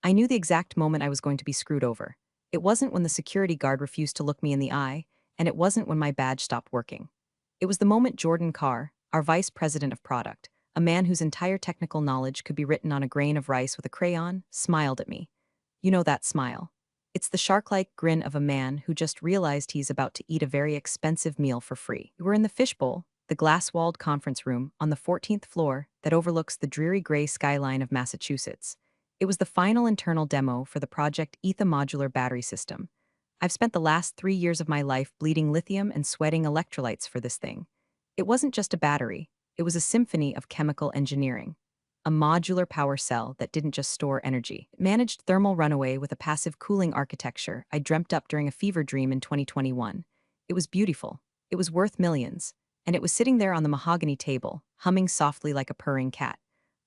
I knew the exact moment I was going to be screwed over. It wasn't when the security guard refused to look me in the eye, and it wasn't when my badge stopped working. It was the moment Jordan Carr, our vice president of product, a man whose entire technical knowledge could be written on a grain of rice with a crayon, smiled at me. You know that smile. It's the shark-like grin of a man who just realized he's about to eat a very expensive meal for free. We were in the fishbowl, the glass-walled conference room on the 14th floor that overlooks the dreary gray skyline of Massachusetts. It was the final internal demo for the Project AITA modular battery system. I've spent the last 3 years of my life bleeding lithium and sweating electrolytes for this thing. It wasn't just a battery, it was a symphony of chemical engineering. A modular power cell that didn't just store energy. It managed thermal runaway with a passive cooling architecture I dreamt up during a fever dream in 2021. It was beautiful. It was worth millions. And it was sitting there on the mahogany table, humming softly like a purring cat.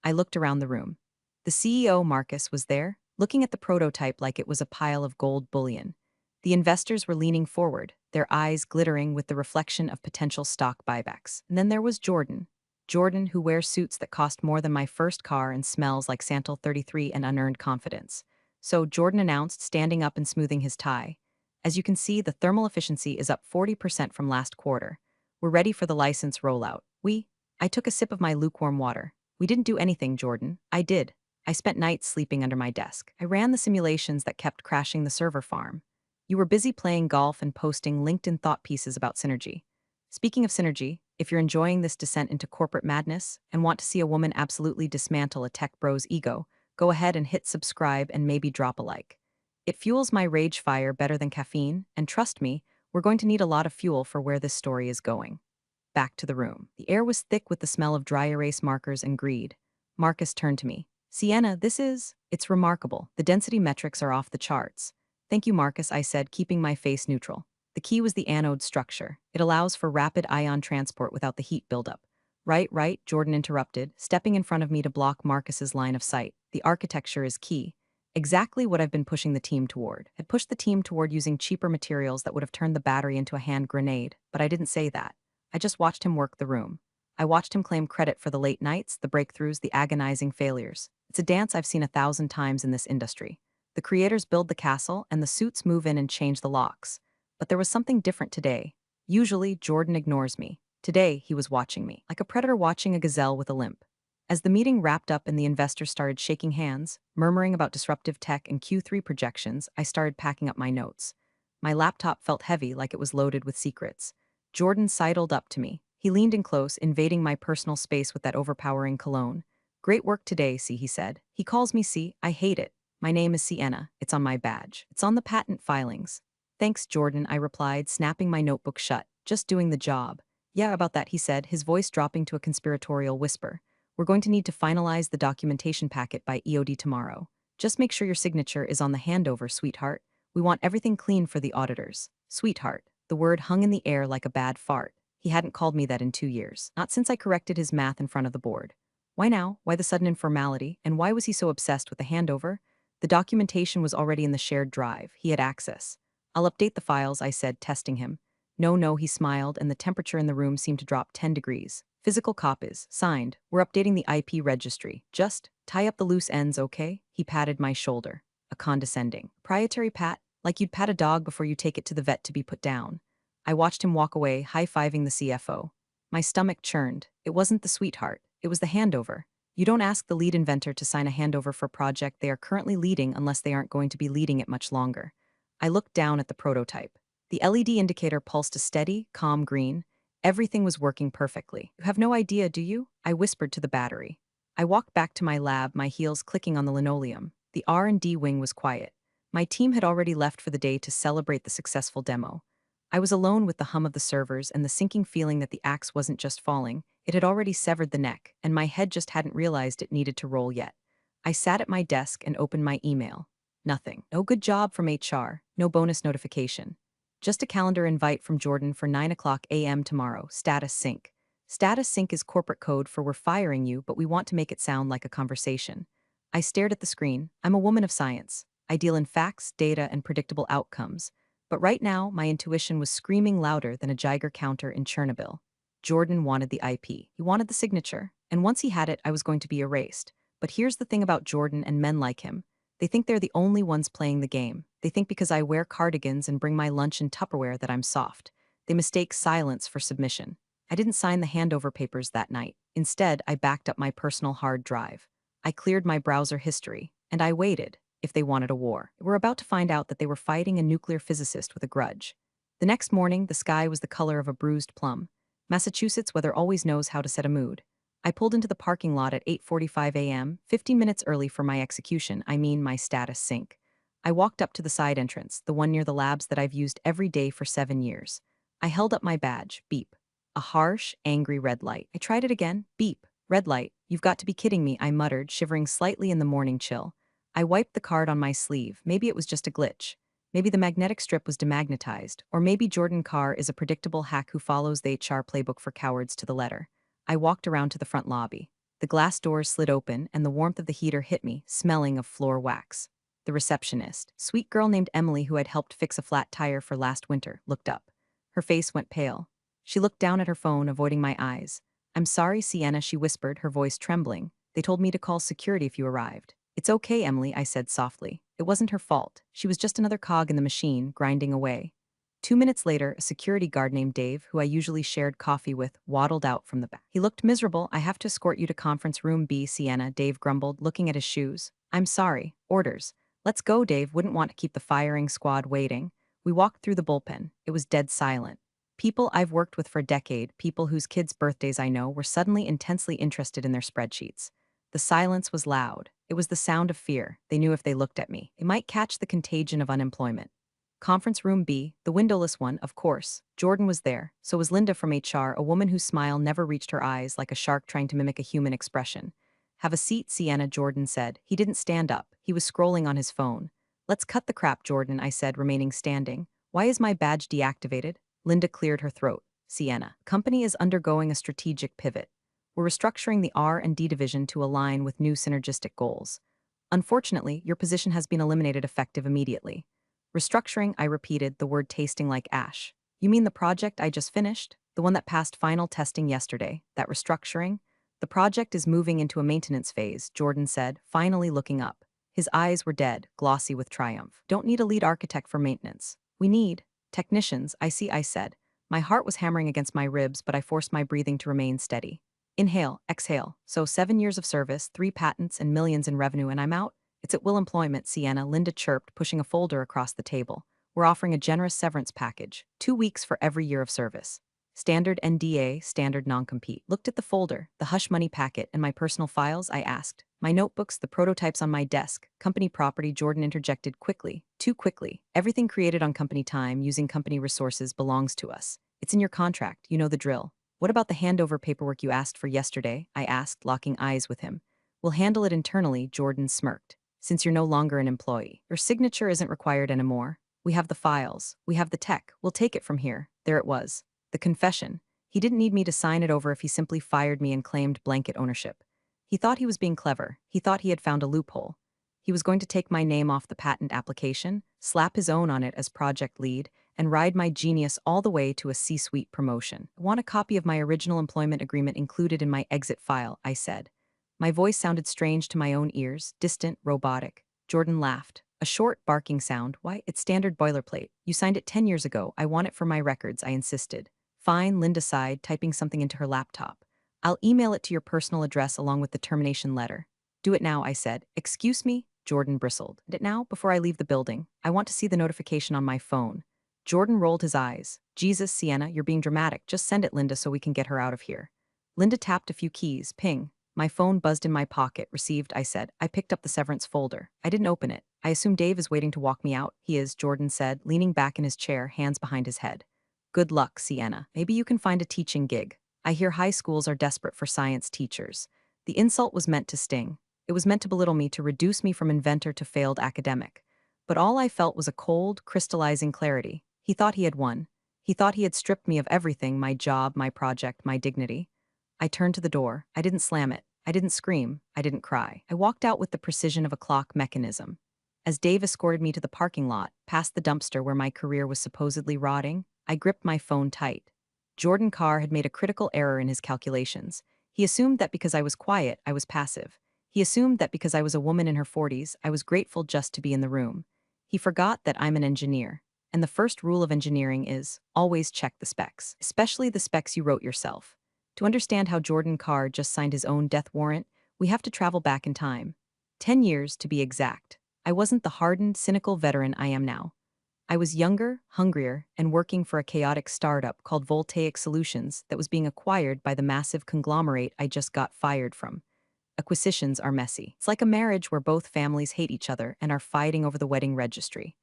I looked around the room. The CEO, Marcus, was there, looking at the prototype like it was a pile of gold bullion. The investors were leaning forward, their eyes glittering with the reflection of potential stock buybacks. And then there was Jordan, who wears suits that cost more than my first car and smells like Santal 33 and unearned confidence. So Jordan announced, standing up and smoothing his tie. As you can see, the thermal efficiency is up 40% from last quarter. We're ready for the license rollout. I took a sip of my lukewarm water. We didn't do anything, Jordan. I did. I spent nights sleeping under my desk. I ran the simulations that kept crashing the server farm. You were busy playing golf and posting LinkedIn thought pieces about synergy. Speaking of synergy, if you're enjoying this descent into corporate madness and want to see a woman absolutely dismantle a tech bro's ego, go ahead and hit subscribe and maybe drop a like. It fuels my rage fire better than caffeine, and trust me, we're going to need a lot of fuel for where this story is going. Back to the room. The air was thick with the smell of dry erase markers and greed. Marcus turned to me. Sienna, it's remarkable. The density metrics are off the charts. Thank you, Marcus, I said, keeping my face neutral. The key was the anode structure. It allows for rapid ion transport without the heat buildup. Right, Jordan interrupted, stepping in front of me to block Marcus's line of sight. The architecture is key. Exactly what I've been pushing the team toward. I'd pushed the team toward using cheaper materials that would have turned the battery into a hand grenade, but I didn't say that. I just watched him work the room. I watched him claim credit for the late nights, the breakthroughs, the agonizing failures. It's a dance I've seen 1,000 times in this industry. The creators build the castle, and the suits move in and change the locks. But there was something different today. Usually, Jordan ignores me. Today, he was watching me, like a predator watching a gazelle with a limp. As the meeting wrapped up and the investors started shaking hands, murmuring about disruptive tech and Q3 projections, I started packing up my notes. My laptop felt heavy, like it was loaded with secrets. Jordan sidled up to me. He leaned in close, invading my personal space with that overpowering cologne. Great work today, C, he said. He calls me C. I hate it. My name is Sienna. It's on my badge. It's on the patent filings. Thanks, Jordan, I replied, snapping my notebook shut. Just doing the job. Yeah, about that, he said, his voice dropping to a conspiratorial whisper. We're going to need to finalize the documentation packet by EOD tomorrow. Just make sure your signature is on the handover, sweetheart. We want everything clean for the auditors. Sweetheart. The word hung in the air like a bad fart. He hadn't called me that in 2 years. Not since I corrected his math in front of the board. Why now? Why the sudden informality? And why was he so obsessed with the handover? The documentation was already in the shared drive. He had access. I'll update the files, I said, testing him. No, he smiled, and the temperature in the room seemed to drop 10 degrees. Physical copies. Signed. We're updating the IP registry. Just tie up the loose ends, okay? He patted my shoulder. A condescending, proprietary pat, like you'd pat a dog before you take it to the vet to be put down. I watched him walk away, high-fiving the CFO. My stomach churned. It wasn't the sweetheart. It was the handover. You don't ask the lead inventor to sign a handover for a project they are currently leading unless they aren't going to be leading it much longer. I looked down at the prototype. The LED indicator pulsed a steady, calm green. Everything was working perfectly. You have no idea, do you? I whispered to the battery. I walked back to my lab, my heels clicking on the linoleum. The R&D wing was quiet. My team had already left for the day to celebrate the successful demo. I was alone with the hum of the servers and the sinking feeling that the axe wasn't just falling, it had already severed the neck, and my head just hadn't realized it needed to roll yet. I sat at my desk and opened my email. Nothing. No good job from HR, no bonus notification. Just a calendar invite from Jordan for 9 a.m. tomorrow, status sync. Status sync is corporate code for we're firing you, but we want to make it sound like a conversation. I stared at the screen. I'm a woman of science. I deal in facts, data, and predictable outcomes. But right now, my intuition was screaming louder than a Geiger counter in Chernobyl. Jordan wanted the IP. He wanted the signature. And once he had it, I was going to be erased. But here's the thing about Jordan and men like him. They think they're the only ones playing the game. They think because I wear cardigans and bring my lunch in Tupperware that I'm soft. They mistake silence for submission. I didn't sign the handover papers that night. Instead, I backed up my personal hard drive. I cleared my browser history, and I waited, if they wanted a war. We're about to find out that they were fighting a nuclear physicist with a grudge. The next morning, the sky was the color of a bruised plum. Massachusetts weather always knows how to set a mood. I pulled into the parking lot at 8:45 a.m., 15 minutes early for my execution, I mean my status sync. I walked up to the side entrance, the one near the labs that I've used every day for 7 years. I held up my badge, beep. A harsh, angry red light. I tried it again, beep. Red light. You've got to be kidding me, I muttered, shivering slightly in the morning chill. I wiped the card on my sleeve. Maybe it was just a glitch. Maybe the magnetic strip was demagnetized, or maybe Jordan Carr is a predictable hack who follows the HR playbook for cowards to the letter. I walked around to the front lobby. The glass doors slid open, and the warmth of the heater hit me, smelling of floor wax. The receptionist, sweet girl named Emily who had helped fix a flat tire for last winter, looked up. Her face went pale. She looked down at her phone, avoiding my eyes. "I'm sorry, Sienna," she whispered, her voice trembling. "They told me to call security if you arrived." "It's okay, Emily," I said softly. It wasn't her fault. She was just another cog in the machine, grinding away. 2 minutes later, a security guard named Dave, who I usually shared coffee with, waddled out from the back. He looked miserable. "I have to escort you to conference room B, Sienna," Dave grumbled, looking at his shoes. "I'm sorry. Orders." "Let's go," Dave wouldn't want to keep the firing squad waiting. We walked through the bullpen. It was dead silent. People I've worked with for a decade, people whose kids' birthdays I know, were suddenly intensely interested in their spreadsheets. The silence was loud. It was the sound of fear. They knew if they looked at me, they might catch the contagion of unemployment. Conference room B, the windowless one, of course. Jordan was there. So was Linda from HR, a woman whose smile never reached her eyes, like a shark trying to mimic a human expression. "Have a seat, Sienna," Jordan said. He didn't stand up. He was scrolling on his phone. "Let's cut the crap, Jordan," I said, remaining standing. "Why is my badge deactivated?" Linda cleared her throat. "Sienna, company is undergoing a strategic pivot. We're restructuring the R&D division to align with new synergistic goals. Unfortunately, your position has been eliminated effective immediately." "Restructuring," I repeated, the word tasting like ash. "You mean the project I just finished? The one that passed final testing yesterday? That restructuring?" "The project is moving into a maintenance phase," Jordan said, finally looking up. His eyes were dead, glossy with triumph. "Don't need a lead architect for maintenance. We need technicians, I see," I said. My heart was hammering against my ribs, but I forced my breathing to remain steady. "Inhale, exhale. So 7 years of service, 3 patents, and millions in revenue, and I'm out?" "It's at will employment, Sienna," Linda chirped, pushing a folder across the table. "We're offering a generous severance package, 2 weeks for every year of service. Standard NDA, standard non-compete." Looked at the folder, the hush money packet, and my personal files, I asked. "My notebooks, the prototypes on my desk, company property," Jordan interjected quickly. Too quickly. "Everything created on company time, using company resources, belongs to us. It's in your contract, you know the drill." "What about the handover paperwork you asked for yesterday?" I asked, locking eyes with him. "We'll handle it internally," Jordan smirked. "Since you're no longer an employee. Your signature isn't required anymore. We have the files. We have the tech. We'll take it from here." There it was. The confession. He didn't need me to sign it over if he simply fired me and claimed blanket ownership. He thought he was being clever. He thought he had found a loophole. He was going to take my name off the patent application, slap his own on it as project lead, and ride my genius all the way to a C-suite promotion. "I want a copy of my original employment agreement included in my exit file," I said. My voice sounded strange to my own ears, distant, robotic. Jordan laughed. A short, barking sound. "Why, it's standard boilerplate. You signed it 10 years ago. I want it for my records," I insisted. "Fine," Linda sighed, typing something into her laptop. "I'll email it to your personal address along with the termination letter." "Do it now," I said. "Excuse me?" Jordan bristled. "Do it now, before I leave the building. I want to see the notification on my phone." Jordan rolled his eyes. "Jesus, Sienna, you're being dramatic. Just send it, Linda, so we can get her out of here." Linda tapped a few keys. Ping. My phone buzzed in my pocket. "Received," I said. I picked up the severance folder. I didn't open it. "I assume Dave is waiting to walk me out." "He is," Jordan said, leaning back in his chair, hands behind his head. "Good luck, Sienna. Maybe you can find a teaching gig. I hear high schools are desperate for science teachers." The insult was meant to sting. It was meant to belittle me, to reduce me from inventor to failed academic. But all I felt was a cold, crystallizing clarity. He thought he had won. He thought he had stripped me of everything: my job, my project, my dignity. I turned to the door. I didn't slam it. I didn't scream. I didn't cry. I walked out with the precision of a clock mechanism. As Dave escorted me to the parking lot, past the dumpster where my career was supposedly rotting, I gripped my phone tight. Jordan Carr had made a critical error in his calculations. He assumed that because I was quiet, I was passive. He assumed that because I was a woman in her 40s, I was grateful just to be in the room. He forgot that I'm an engineer. And the first rule of engineering is always check the specs, especially the specs you wrote yourself. To understand how Jordan Carr just signed his own death warrant, we have to travel back in time. 10 years to be exact. I wasn't the hardened, cynical veteran I am now. I was younger, hungrier, and working for a chaotic startup called Voltaic Solutions that was being acquired by the massive conglomerate I just got fired from. Acquisitions are messy. It's like a marriage where both families hate each other and are fighting over the wedding registry.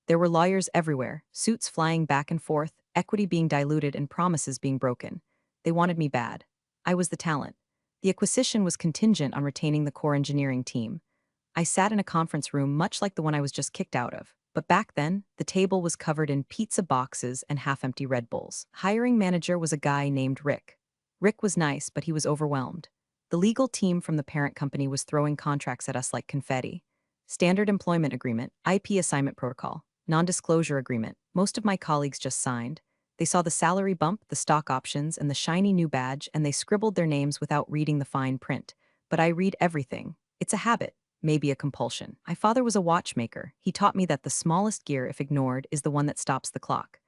There were lawyers everywhere, suits flying back and forth, equity being diluted and promises being broken. They wanted me bad. I was the talent. The acquisition was contingent on retaining the core engineering team. I sat in a conference room much like the one I was just kicked out of. But back then, the table was covered in pizza boxes and half-empty Red Bulls. Hiring manager was a guy named Rick. Rick was nice, but he was overwhelmed. The legal team from the parent company was throwing contracts at us like confetti. Standard employment agreement, IP assignment protocol, non-disclosure agreement. Most of my colleagues just signed. They saw the salary bump, the stock options, and the shiny new badge, and they scribbled their names without reading the fine print. But I read everything. It's a habit. Maybe a compulsion. My father was a watchmaker. He taught me that the smallest gear, if ignored, is the one that stops the clock.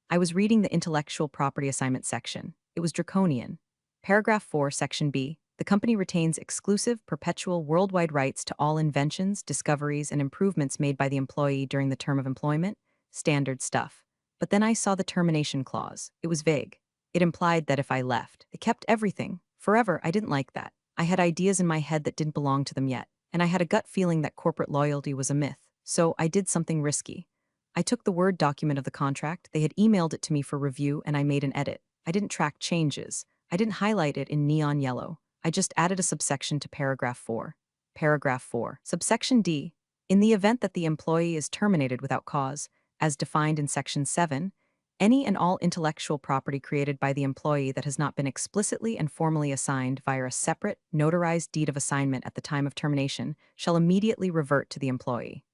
I was reading the intellectual property assignment section. It was draconian. Paragraph 4, Section B. The company retains exclusive, perpetual, worldwide rights to all inventions, discoveries, and improvements made by the employee during the term of employment. Standard stuff. But then I saw the termination clause. It was vague. It implied that if I left, they kept everything. Forever. I didn't like that. I had ideas in my head that didn't belong to them yet. And I had a gut feeling that corporate loyalty was a myth, so I did something risky. I took the Word document of the contract, they had emailed it to me for review, and I made an edit. I didn't track changes. I didn't highlight it in neon yellow. I just added a subsection to paragraph 4. Paragraph 4. Subsection D. In the event that the employee is terminated without cause, as defined in Section 7, any and all intellectual property created by the employee that has not been explicitly and formally assigned via a separate, notarized deed of assignment at the time of termination shall immediately revert to the employee.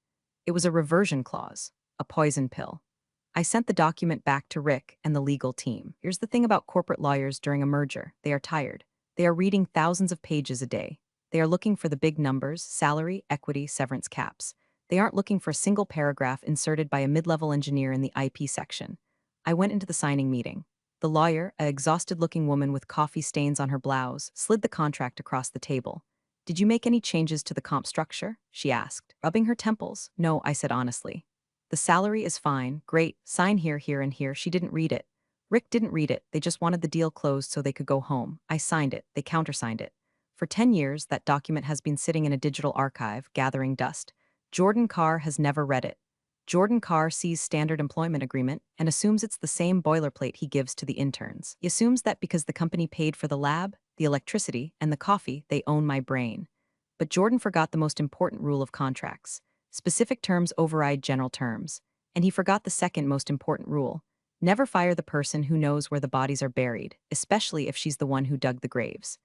It was a reversion clause, a poison pill. I sent the document back to Rick and the legal team. Here's the thing about corporate lawyers during a merger. They are tired. They are reading thousands of pages a day. They are looking for the big numbers, salary, equity, severance caps. They aren't looking for a single paragraph inserted by a mid-level engineer in the IP section. I went into the signing meeting. The lawyer, an exhausted-looking woman with coffee stains on her blouse, slid the contract across the table. "Did you make any changes to the comp structure?" she asked, rubbing her temples. "No," I said honestly. "The salary is fine, great, sign here, here, and here." She didn't read it. Rick didn't read it. They just wanted the deal closed so they could go home. I signed it. They countersigned it. For 10 years, that document has been sitting in a digital archive, gathering dust. Jordan Carr has never read it. Jordan Carr sees standard employment agreement and assumes it's the same boilerplate he gives to the interns. He assumes that because the company paid for the lab, the electricity, and the coffee, they own my brain. But Jordan forgot the most important rule of contracts. Specific terms override general terms. And he forgot the second most important rule. Never fire the person who knows where the bodies are buried, especially if she's the one who dug the graves.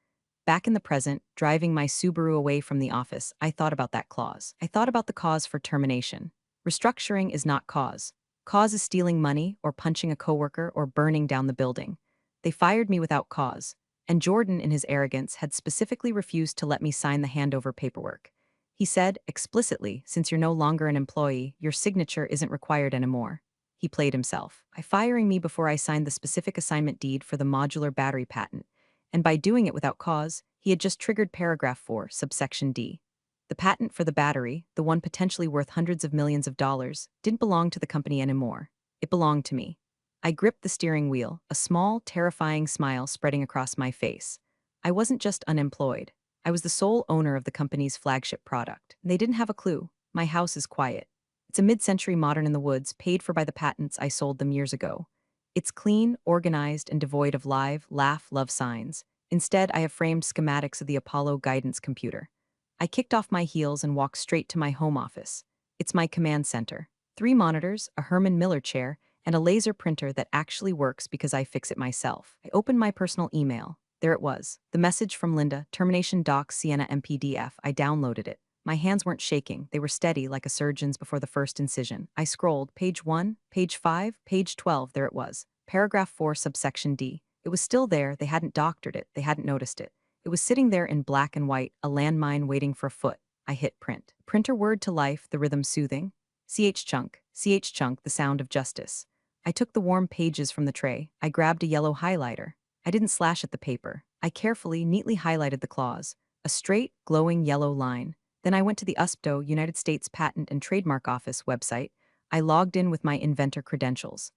Back in the present, driving my Subaru away from the office, I thought about that clause. I thought about the cause for termination. Restructuring is not cause. Cause is stealing money, or punching a coworker, or burning down the building. They fired me without cause, and Jordan, in his arrogance, had specifically refused to let me sign the handover paperwork. He said, explicitly, since you're no longer an employee, your signature isn't required anymore. He played himself by firing me before I signed the specific assignment deed for the modular battery patent, and by doing it without cause, he had just triggered paragraph 4, subsection D. The patent for the battery, the one potentially worth hundreds of millions of dollars, didn't belong to the company anymore. It belonged to me. I gripped the steering wheel, a small, terrifying smile spreading across my face. I wasn't just unemployed. I was the sole owner of the company's flagship product. They didn't have a clue. My house is quiet. It's a mid-century modern in the woods, paid for by the patents I sold them years ago. It's clean, organized, and devoid of live, laugh, love signs. Instead, I have framed schematics of the Apollo guidance computer. I kicked off my heels and walked straight to my home office. It's my command center. 3 monitors, a Herman Miller chair, and a laser printer that actually works because I fix it myself. I opened my personal email. There it was. The message from Linda, termination docs Sienna MPDF. I downloaded it. My hands weren't shaking. They were steady like a surgeon's before the first incision. I scrolled. Page 1, page 5, page 12. There it was. Paragraph 4, subsection D. It was still there. They hadn't doctored it. They hadn't noticed it. It was sitting there in black and white, a landmine waiting for a foot. I hit print. Printer word to life, the rhythm soothing. CH chunk, the sound of justice. I took the warm pages from the tray. I grabbed a yellow highlighter. I didn't slash at the paper. I carefully, neatly highlighted the clause. A straight, glowing yellow line. Then I went to the USPTO, United States Patent and Trademark Office website. I logged in with my inventor credentials.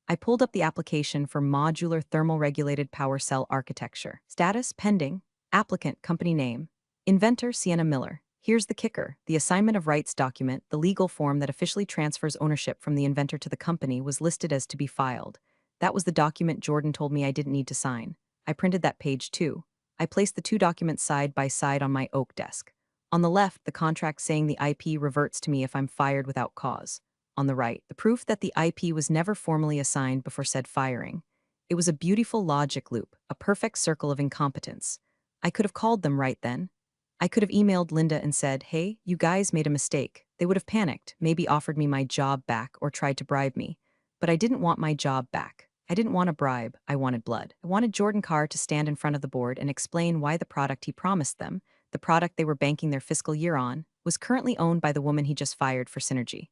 I pulled up the application for modular thermal regulated power cell architecture. Status pending. Applicant company name. Inventor Sienna Miller. Here's the kicker. The assignment of rights document, the legal form that officially transfers ownership from the inventor to the company, was listed as to be filed. That was the document Jordan told me I didn't need to sign. I printed that page too. I placed the two documents side by side on my oak desk. On the left, the contract saying the IP reverts to me if I'm fired without cause. On the right, the proof that the IP was never formally assigned before said firing. It was a beautiful logic loop, a perfect circle of incompetence. I could have called them right then. I could have emailed Linda and said, "Hey, you guys made a mistake." They would have panicked, maybe offered me my job back or tried to bribe me. But I didn't want my job back. I didn't want a bribe, I wanted blood. I wanted Jordan Carr to stand in front of the board and explain why the product he promised them, the product they were banking their fiscal year on, was currently owned by the woman he just fired for synergy.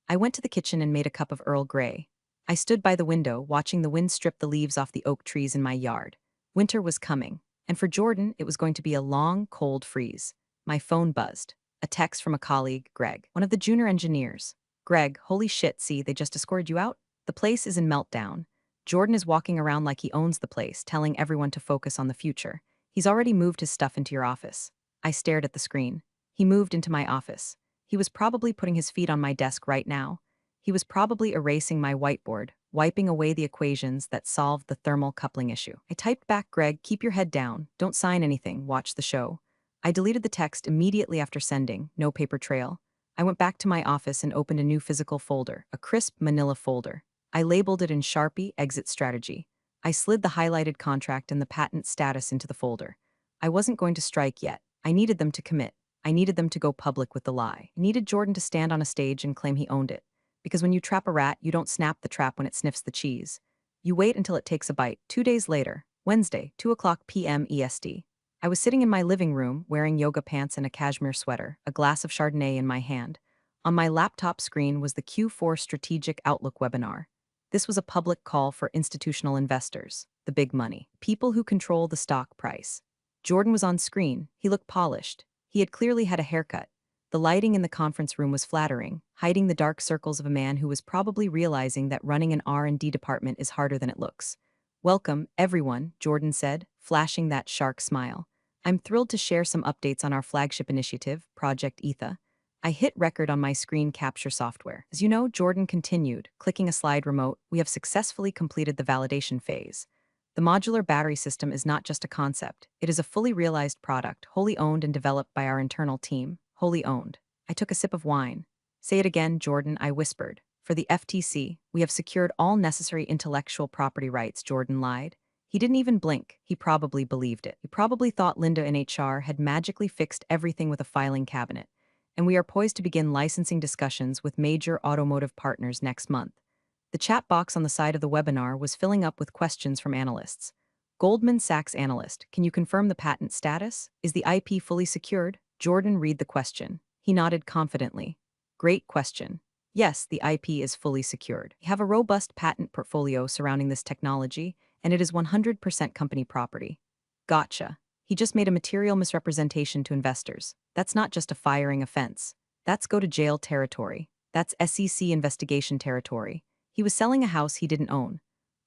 I went to the kitchen and made a cup of Earl Grey. I stood by the window, watching the wind strip the leaves off the oak trees in my yard. Winter was coming, and for Jordan, it was going to be a long, cold freeze. My phone buzzed. A text from a colleague, Greg, one of the junior engineers. "Greg, holy shit, see, they just escorted you out? The place is in meltdown. Jordan is walking around like he owns the place, telling everyone to focus on the future. He's already moved his stuff into your office." I stared at the screen. He moved into my office. He was probably putting his feet on my desk right now. He was probably erasing my whiteboard, wiping away the equations that solved the thermal coupling issue. I typed back, "Greg, keep your head down. Don't sign anything. Watch the show." I deleted the text immediately after sending, no paper trail. I went back to my office and opened a new physical folder, a crisp manila folder. I labeled it in Sharpie, exit strategy. I slid the highlighted contract and the patent status into the folder. I wasn't going to strike yet. I needed them to commit. I needed them to go public with the lie. I needed Jordan to stand on a stage and claim he owned it. Because when you trap a rat, you don't snap the trap when it sniffs the cheese. You wait until it takes a bite. 2 days later, Wednesday, 2:00 p.m. EST. I was sitting in my living room, wearing yoga pants and a cashmere sweater, a glass of Chardonnay in my hand. On my laptop screen was the Q4 Strategic Outlook webinar. This was a public call for institutional investors, the big money, people who control the stock price. Jordan was on screen. He looked polished. He had clearly had a haircut. The lighting in the conference room was flattering, hiding the dark circles of a man who was probably realizing that running an R&D department is harder than it looks. "Welcome, everyone," Jordan said, flashing that shark smile. "I'm thrilled to share some updates on our flagship initiative, Project AITA." I hit record on my screen capture software. As you know, Jordan continued, clicking a slide remote, "We have successfully completed the validation phase. The modular battery system is not just a concept. It is a fully realized product, wholly owned and developed by our internal team. Wholly owned." I took a sip of wine. "Say it again, Jordan," I whispered. "For the FTC, we have secured all necessary intellectual property rights," Jordan lied. He didn't even blink. He probably believed it. He probably thought Linda in HR had magically fixed everything with a filing cabinet. "And we are poised to begin licensing discussions with major automotive partners next month." The chat box on the side of the webinar was filling up with questions from analysts. Goldman Sachs analyst, "Can you confirm the patent status? Is the IP fully secured?" Jordan read the question. He nodded confidently. "Great question. Yes, the IP is fully secured. We have a robust patent portfolio surrounding this technology, and it is 100% company property." Gotcha. He just made a material misrepresentation to investors. That's not just a firing offense. That's go to jail territory. That's SEC investigation territory. He was selling a house he didn't own.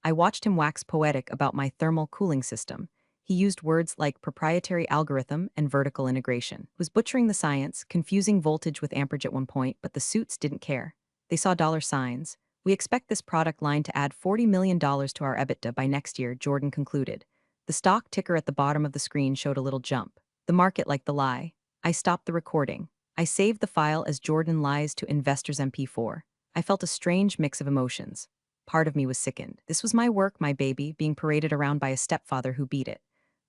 I watched him wax poetic about my thermal cooling system. He used words like proprietary algorithm and vertical integration. He was butchering the science, confusing voltage with amperage at one point, but the suits didn't care. They saw dollar signs. "We expect this product line to add $40 million to our EBITDA by next year," Jordan concluded. The stock ticker at the bottom of the screen showed a little jump. The market liked the lie. I stopped the recording. I saved the file as Jordan Lies to Investors MP4. I felt a strange mix of emotions. Part of me was sickened. This was my work, my baby, being paraded around by a stepfather who beat it.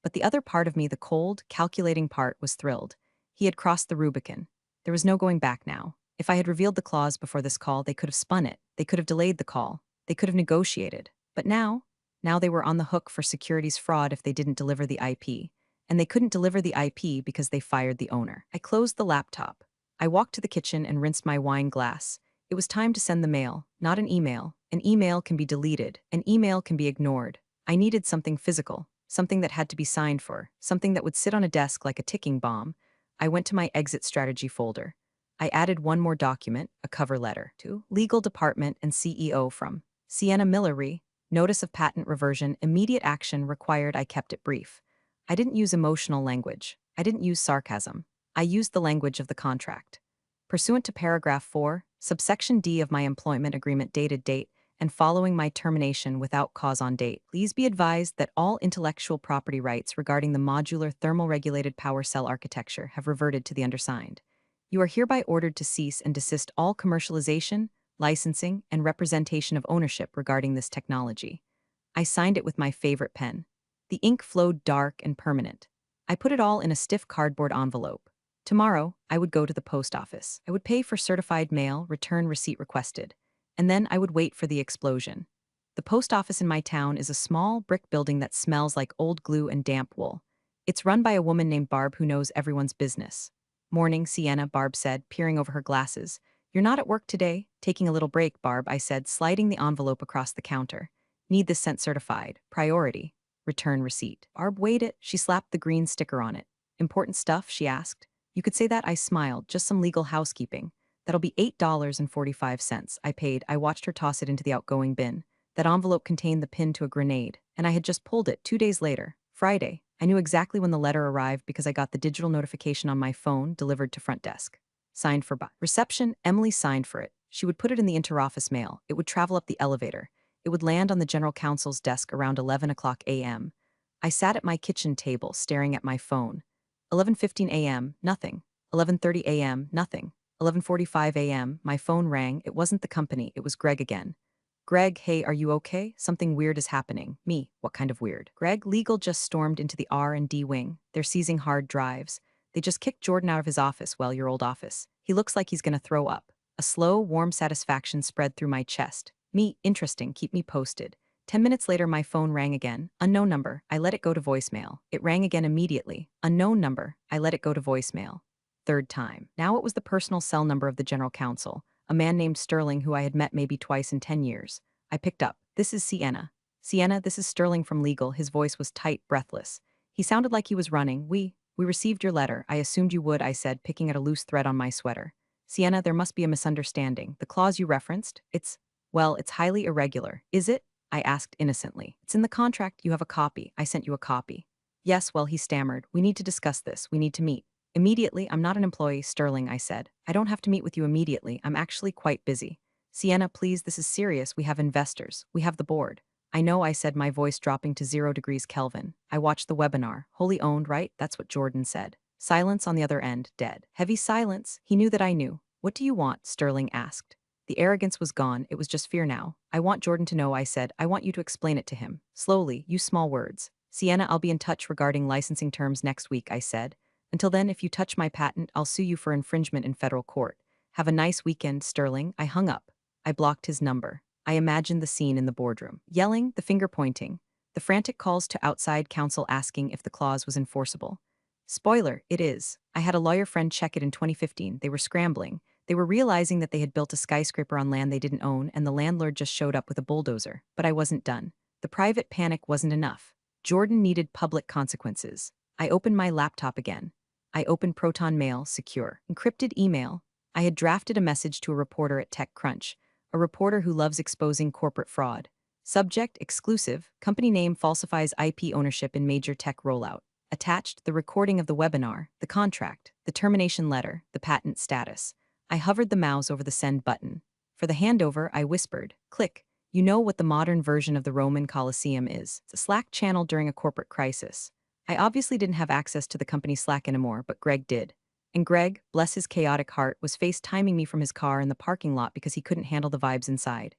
But the other part of me, the cold, calculating part, was thrilled. He had crossed the Rubicon. There was no going back now. If I had revealed the clause before this call, they could have spun it. They could have delayed the call. They could have negotiated. But now they were on the hook for securities fraud if they didn't deliver the IP. and they couldn't deliver the IP because they fired the owner. I closed the laptop. I walked to the kitchen and rinsed my wine glass. It was time to send the mail, not an email. An email can be deleted. An email can be ignored. I needed something physical, something that had to be signed for, something that would sit on a desk like a ticking bomb. I went to my exit strategy folder. I added one more document, a cover letter, to Legal Department and CEO from Sienna Millery. Notice of patent reversion, immediate action required. I kept it brief. I didn't use emotional language. I didn't use sarcasm. I used the language of the contract. Pursuant to paragraph 4, subsection D of my employment agreement dated date, and following my termination without cause on date, please be advised that all intellectual property rights regarding the modular thermal regulated power cell architecture have reverted to the undersigned. You are hereby ordered to cease and desist all commercialization, licensing, and representation of ownership regarding this technology. I signed it with my favorite pen. The ink flowed dark and permanent. I put it all in a stiff cardboard envelope. Tomorrow, I would go to the post office. I would pay for certified mail, return receipt requested, and then I would wait for the explosion. The post office in my town is a small brick building that smells like old glue and damp wool. It's run by a woman named Barb who knows everyone's business. Morning, Sienna, Barb said, peering over her glasses. You're not at work today? Taking a little break, Barb, I said, sliding the envelope across the counter. Need this sent certified. Priority. Return receipt. Barb weighed it. She slapped the green sticker on it. Important stuff? She asked. You could say that, I smiled. Just some legal housekeeping. That'll be $8.45. I paid. I watched her toss it into the outgoing bin. That envelope contained the pin to a grenade, and I had just pulled it 2 days later, Friday. I knew exactly when the letter arrived because I got the digital notification on my phone delivered to front desk. Signed for reception. Emily signed for it. She would put it in the interoffice mail. It would travel up the elevator. It would land on the general counsel's desk around 11 o'clock a.m. I sat at my kitchen table staring at my phone. 11:15 a.m., nothing. 11:30 a.m., nothing. 11:45 a.m., my phone rang. It wasn't the company, it was Greg again. Greg, hey, are you okay? Something weird is happening. Me, what kind of weird? Greg, legal just stormed into the R&D wing. They're seizing hard drives. They just kicked Jordan out of his office, well, your old office. He looks like he's gonna throw up. A slow, warm satisfaction spread through my chest. Me, interesting, keep me posted. 10 minutes later, my phone rang again. Unknown number. I let it go to voicemail. It rang again immediately. Unknown number. I let it go to voicemail. Third time. Now it was the personal cell number of the general counsel, a man named Sterling who I had met maybe twice in 10 years. I picked up. This is Sienna. Sienna, this is Sterling from legal. His voice was tight, breathless. He sounded like he was running. We received your letter. I assumed you would, I said, picking at a loose thread on my sweater. Sienna, there must be a misunderstanding. The clause you referenced, it's highly irregular. Is it? I asked innocently. It's in the contract. You have a copy. I sent you a copy. Yes, well, he stammered. We need to discuss this. We need to meet. Immediately. I'm not an employee, Sterling, I said. I don't have to meet with you immediately. I'm actually quite busy. Sienna, please, this is serious. We have investors. We have the board. I know, I said, my voice dropping to 0 degrees Kelvin. I watched the webinar. Wholly owned, right? That's what Jordan said. Silence on the other end, dead. Heavy silence. He knew that I knew. What do you want? Sterling asked. The arrogance was gone. It was just fear now. I want Jordan to know, I said. I want you to explain it to him. Slowly, use small words. Sienna, I'll be in touch regarding licensing terms next week, I said. Until then, if you touch my patent, I'll sue you for infringement in federal court. Have a nice weekend, Sterling. I hung up. I blocked his number. I imagined the scene in the boardroom. Yelling, the finger pointing. The frantic calls to outside counsel asking if the clause was enforceable. Spoiler, it is. I had a lawyer friend check it in 2015. They were scrambling. They were realizing that they had built a skyscraper on land they didn't own, and the landlord just showed up with a bulldozer. But I wasn't done. The private panic wasn't enough. Jordan needed public consequences. I opened my laptop again. I opened Proton Mail, secure. Encrypted email. I had drafted a message to a reporter at TechCrunch, a reporter who loves exposing corporate fraud. Subject, exclusive, company name falsifies IP ownership in major tech rollout. Attached, the recording of the webinar, the contract, the termination letter, the patent status. I hovered the mouse over the send button. For the handover, I whispered, click. You know what the modern version of the Roman Colosseum is. It's a Slack channel during a corporate crisis. I obviously didn't have access to the company Slack anymore, but Greg did. And Greg, bless his chaotic heart, was FaceTiming me from his car in the parking lot because he couldn't handle the vibes inside.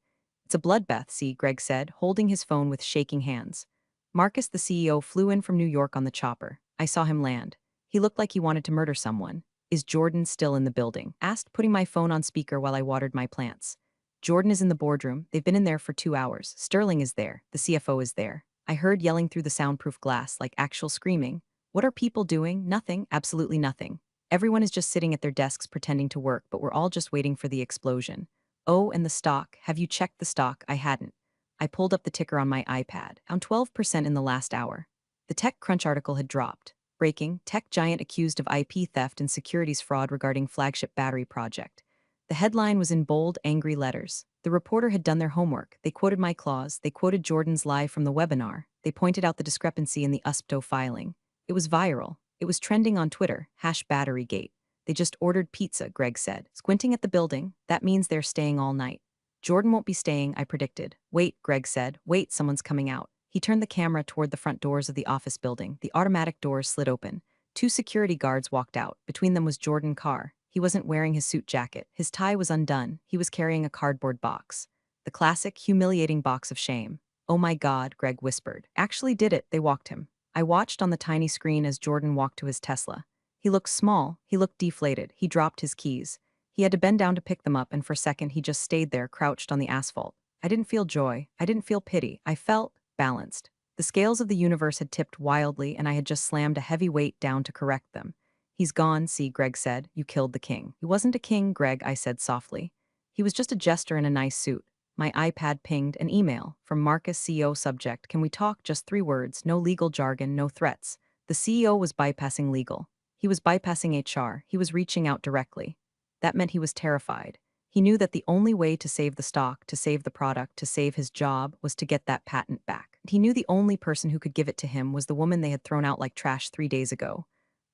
It's a bloodbath, see, Greg said, holding his phone with shaking hands. Marcus, the CEO, flew in from New York on the chopper. I saw him land. He looked like he wanted to murder someone. Is Jordan still in the building? Asked, putting my phone on speaker while I watered my plants. Jordan is in the boardroom. They've been in there for 2 hours. Sterling is there. The CFO is there. I heard yelling through the soundproof glass, like actual screaming. What are people doing? Nothing, absolutely nothing. Everyone is just sitting at their desks pretending to work, but we're all just waiting for the explosion. Oh, and the stock. Have you checked the stock? I hadn't. I pulled up the ticker on my iPad. Down 12% in the last hour. The TechCrunch article had dropped. Breaking, tech giant accused of IP theft and securities fraud regarding flagship battery project. The headline was in bold, angry letters. The reporter had done their homework. They quoted my clause. They quoted Jordan's lie from the webinar. They pointed out the discrepancy in the USPTO filing. It was viral. It was trending on Twitter, #BatteryGate. They just ordered pizza, Greg said. Squinting at the building, that means they're staying all night. Jordan won't be staying, I predicted. Wait, Greg said. Wait, someone's coming out. He turned the camera toward the front doors of the office building. The automatic doors slid open. Two security guards walked out. Between them was Jordan Carr. He wasn't wearing his suit jacket. His tie was undone. He was carrying a cardboard box. The classic, humiliating box of shame. Oh my God, Greg whispered. Actually did it, they walked him. I watched on the tiny screen as Jordan walked to his Tesla. He looked small, he looked deflated, he dropped his keys. He had to bend down to pick them up, and for a second he just stayed there, crouched on the asphalt. I didn't feel joy, I didn't feel pity, I felt balanced. The scales of the universe had tipped wildly, and I had just slammed a heavy weight down to correct them. He's gone, see, Greg said. You killed the king. He wasn't a king, Greg, I said softly. He was just a jester in a nice suit. My iPad pinged an email from Marcus, CEO. Subject, can we talk? Just 3 words, no legal jargon, no threats. The CEO was bypassing legal. He was bypassing HR. He was reaching out directly. That meant he was terrified. He knew that the only way to save the stock, to save the product, to save his job was to get that patent back. He knew the only person who could give it to him was the woman they had thrown out like trash 3 days ago.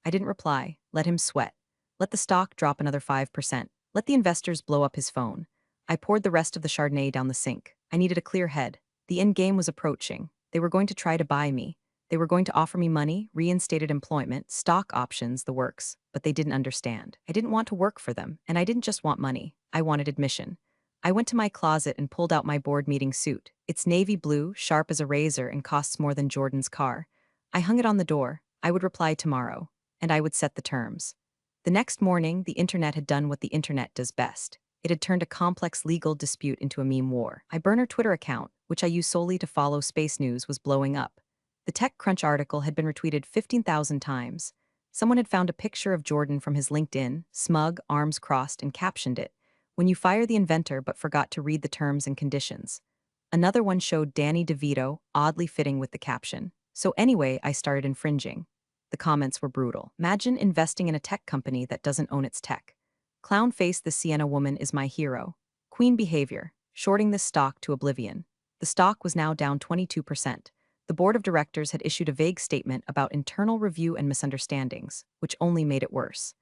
I didn't reply. Let him sweat. Let the stock drop another 5%. Let the investors blow up his phone. I poured the rest of the Chardonnay down the sink. I needed a clear head. The endgame was approaching. They were going to try to buy me. They were going to offer me money, reinstated employment, stock options, the works, but they didn't understand. I didn't want to work for them, and I didn't just want money. I wanted admission. I went to my closet and pulled out my board meeting suit. It's navy blue, sharp as a razor, and costs more than Jordan's car. I hung it on the door. I would reply tomorrow, and I would set the terms. The next morning, the internet had done what the internet does best. It had turned a complex legal dispute into a meme war. My burner Twitter account, which I use solely to follow space news, was blowing up. The TechCrunch article had been retweeted 15,000 times. Someone had found a picture of Jordan from his LinkedIn, smug, arms crossed, and captioned it, "When you fire the inventor but forgot to read the terms and conditions." Another one showed Danny DeVito, oddly fitting with the caption. So anyway, I started infringing. The comments were brutal. Imagine investing in a tech company that doesn't own its tech. Clown face, the Sienna woman is my hero. Queen behavior, shorting this stock to oblivion. The stock was now down 22%. The board of directors had issued a vague statement about internal review and misunderstandings, which only made it worse.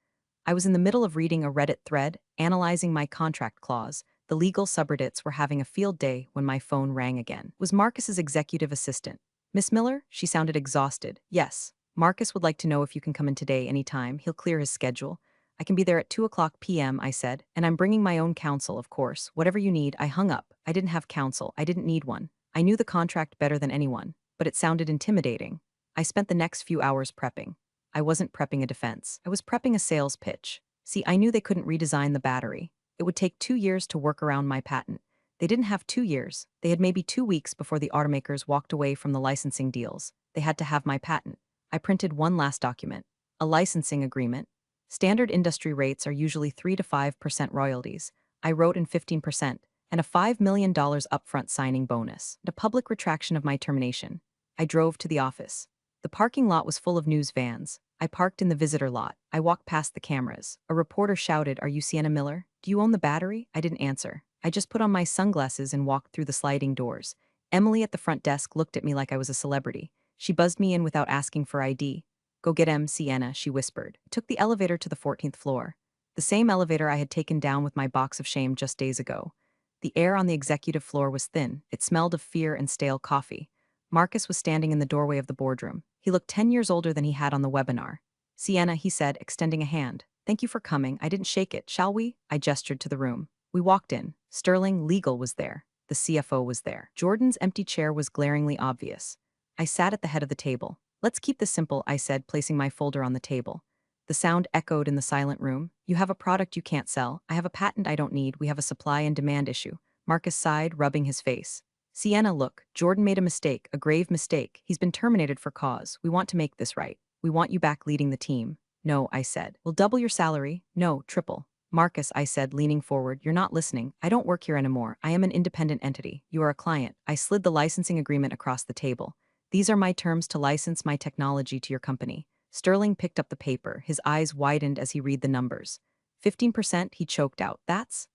I was in the middle of reading a Reddit thread, analyzing my contract clause. The legal subreddits were having a field day when my phone rang again. It was Marcus's executive assistant. Miss Miller? She sounded exhausted. Yes. Marcus would like to know if you can come in today anytime. He'll clear his schedule. I can be there at 2:00 p.m., I said, and I'm bringing my own counsel, of course. Whatever you need. I hung up. I didn't have counsel. I didn't need one. I knew the contract better than anyone, but it sounded intimidating. I spent the next few hours prepping. I wasn't prepping a defense. I was prepping a sales pitch. See, I knew they couldn't redesign the battery. It would take 2 years to work around my patent. They didn't have 2 years. They had maybe 2 weeks before the automakers walked away from the licensing deals. They had to have my patent. I printed one last document. A licensing agreement. Standard industry rates are usually 3 to 5% royalties. I wrote in 15%, and a $5 million upfront signing bonus. A public retraction of my termination. I drove to the office. The parking lot was full of news vans. I parked in the visitor lot. I walked past the cameras. A reporter shouted, "Are you Sienna Miller? Do you own the battery?" I didn't answer. I just put on my sunglasses and walked through the sliding doors. Emily at the front desk looked at me like I was a celebrity. She buzzed me in without asking for ID. "Go get Sienna," she whispered. I took the elevator to the 14th floor. The same elevator I had taken down with my box of shame just days ago. The air on the executive floor was thin. It smelled of fear and stale coffee. Marcus was standing in the doorway of the boardroom. He looked 10 years older than he had on the webinar. "Sienna," he said, extending a hand. "Thank you for coming." I didn't shake it. "Shall we?" I gestured to the room. We walked in. Sterling Legal was there. The CFO was there. Jordan's empty chair was glaringly obvious. I sat at the head of the table. "Let's keep this simple," I said, placing my folder on the table. The sound echoed in the silent room. "You have a product you can't sell. I have a patent I don't need. We have a supply and demand issue." Marcus sighed, rubbing his face. "Sienna, look, Jordan made a mistake, a grave mistake. He's been terminated for cause. We want to make this right." We want you back leading the team. No, I said. We'll double your salary. No, triple. Marcus, I said, leaning forward, you're not listening. I don't work here anymore. I am an independent entity. You are a client. I slid the licensing agreement across the table. These are my terms to license my technology to your company. Sterling picked up the paper, his eyes widened as he read the numbers. 15%, he choked out. That's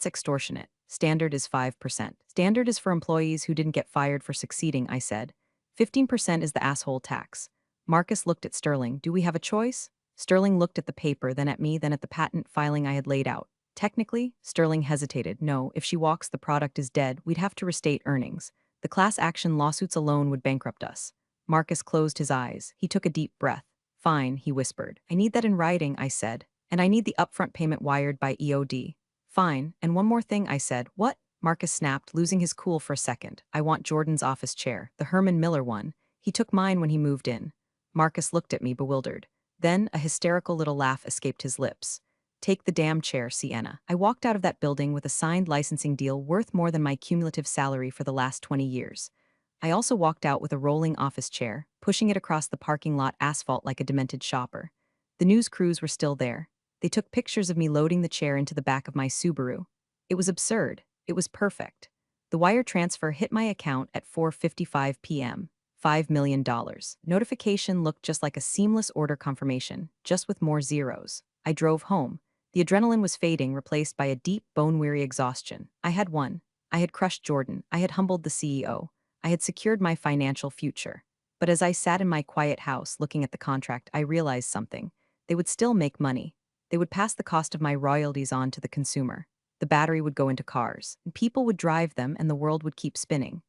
extortionate. Standard is 5%. Standard is for employees who didn't get fired for succeeding, I said. 15% is the asshole tax. Marcus looked at Sterling. Do we have a choice? Sterling looked at the paper, then at me, then at the patent filing I had laid out. Technically, Sterling hesitated. No, if she walks, the product is dead. We'd have to restate earnings. The class action lawsuits alone would bankrupt us. Marcus closed his eyes. He took a deep breath. Fine, he whispered. I need that in writing, I said. And I need the upfront payment wired by EOD. Fine, and one more thing, I said. What? Marcus snapped, losing his cool for a second. I want Jordan's office chair, the Herman Miller one. He took mine when he moved in. Marcus looked at me, bewildered. Then a hysterical little laugh escaped his lips. Take the damn chair, Sienna. I walked out of that building with a signed licensing deal worth more than my cumulative salary for the last 20 years. I also walked out with a rolling office chair, pushing it across the parking lot asphalt like a demented shopper. The news crews were still there. They took pictures of me loading the chair into the back of my Subaru. It was absurd. It was perfect. The wire transfer hit my account at 4:55 p.m. $5 million. Notification looked just like a seamless order confirmation, just with more zeros. I drove home. The adrenaline was fading, replaced by a deep, bone-weary exhaustion. I had won. I had crushed Jordan. I had humbled the CEO. I had secured my financial future. But as I sat in my quiet house looking at the contract, I realized something. They would still make money. They would pass the cost of my royalties on to the consumer. The battery would go into cars, and people would drive them, and the world would keep spinning.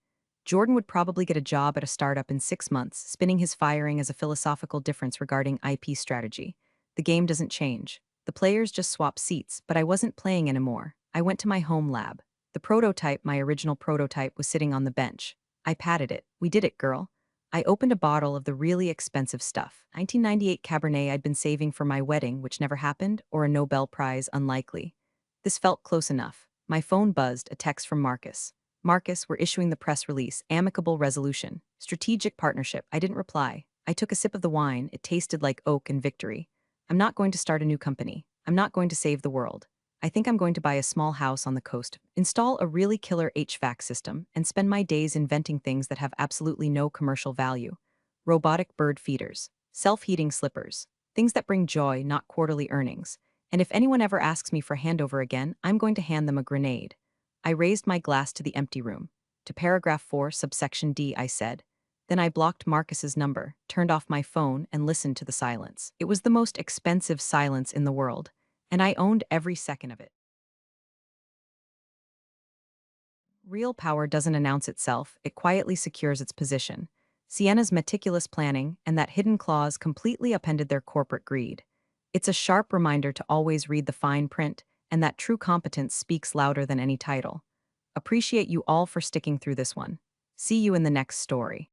Jordan would probably get a job at a startup in 6 months, spinning his firing as a philosophical difference regarding IP strategy. The game doesn't change. The players just swap seats, but I wasn't playing anymore. I went to my home lab. The prototype, my original prototype, was sitting on the bench. I patted it. We did it, girl. I opened a bottle of the really expensive stuff. 1998 Cabernet I'd been saving for my wedding, which never happened, or a Nobel Prize, unlikely. This felt close enough. My phone buzzed, a text from Marcus. Marcus, we're issuing the press release, amicable resolution, strategic partnership. I didn't reply. I took a sip of the wine. It tasted like oak and victory. I'm not going to start a new company. I'm not going to save the world. I think I'm going to buy a small house on the coast, install a really killer HVAC system, and spend my days inventing things that have absolutely no commercial value. Robotic bird feeders, self-heating slippers, things that bring joy, not quarterly earnings. And if anyone ever asks me for handover again, I'm going to hand them a grenade. I raised my glass to the empty room. To paragraph 4, subsection D, I said. Then I blocked Marcus's number, turned off my phone, and listened to the silence. It was the most expensive silence in the world, and I owned every second of it. Real power doesn't announce itself, it quietly secures its position. Sienna's meticulous planning and that hidden clause completely upended their corporate greed. It's a sharp reminder to always read the fine print, and that true competence speaks louder than any title. Appreciate you all for sticking through this one. See you in the next story.